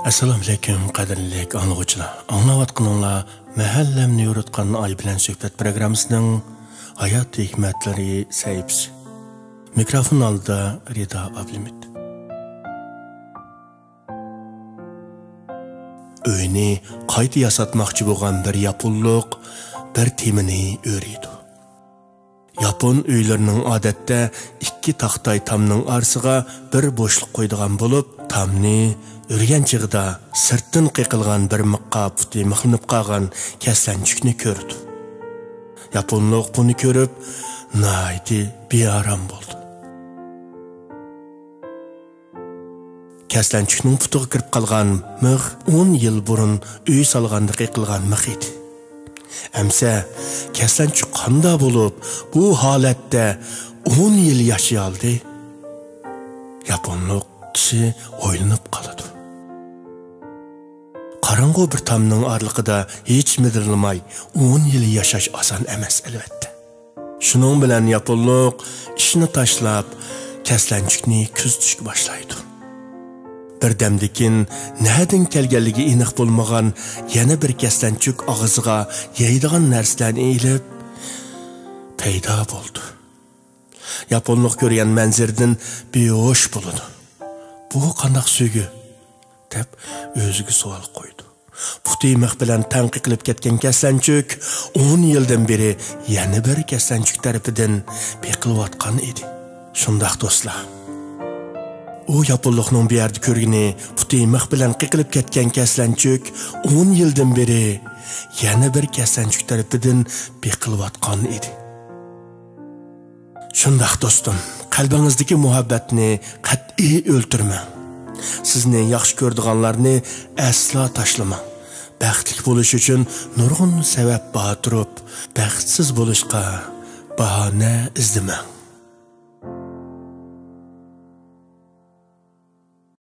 Assalamu alaykum qadrli anglag'uchilar. Anglayotganinglar mahallamni yoritgan ay bilan suhbat programmasining hayot hikmatlari sayfisi. Mikrofon oldida Rida Ablimit. Uyni qayta yasatmoqchi bo'lgan bir yaponlik bir temini o'riydi. Yapon uylarining odatda ikki taxtay tamning orasiga bir bo'shliq qo'ydigan bo'lib, tamni o'rgan chig'ida sirtdan qiqilgan bir miqqa puti mixlinib qolgan kaslanchukni ko'rdi. Yaponlik buni ko'rib, nayti bearam bo'ldi. Kaslanchukning putiga kirib qolgan mix 10 yil burun uy solganda qiqilgan mix edi. Amsa kaslanchuk qanda bo'lib, bu holatda 10 yil yashay oldi. Yaponlik kishi o'ylanib qoladi. Qarang'u bir tamning orliqida hech midirlamay 10 yil yashash oson emas albatta. Shuning bilan yaponlik ishni tashlab kaslanchukni kuzatishga boshlaydi. Birdamdikin nahadin kelganligi aniq bo'lmagan yana bir kaslanchuk og'ziga yeydigan narsalarni elib paydo bo'ldi. Yaponlik ko'rgan manzardan behosh bo'ldi. Bu qanday suygi? deb o'ziga savol qo'ydi. Puti mix bilan tanqid qilib ketgan kaslanchuk 10 yildan beri yana bir kaslanchuk tarafidan beqilayotgan edi. Shundaq do'stlar. O yaponlikning bu yerda ko'rgini puti mix bilan qiqilib ketgan kaslanchuk 10 yildan beri yana bir kaslanchuk tarafidan beqilayotgan edi. Shundaq do'stim, qalbingizdagi muhabbatni qat'iy o'ltirmang. Sizni yaxshi ko'rdiganlarni asla tashlamang. Baxtli bo'lish uchun nurg'un sabab bor turib, baxtsiz bo'lishga bahona izlamang.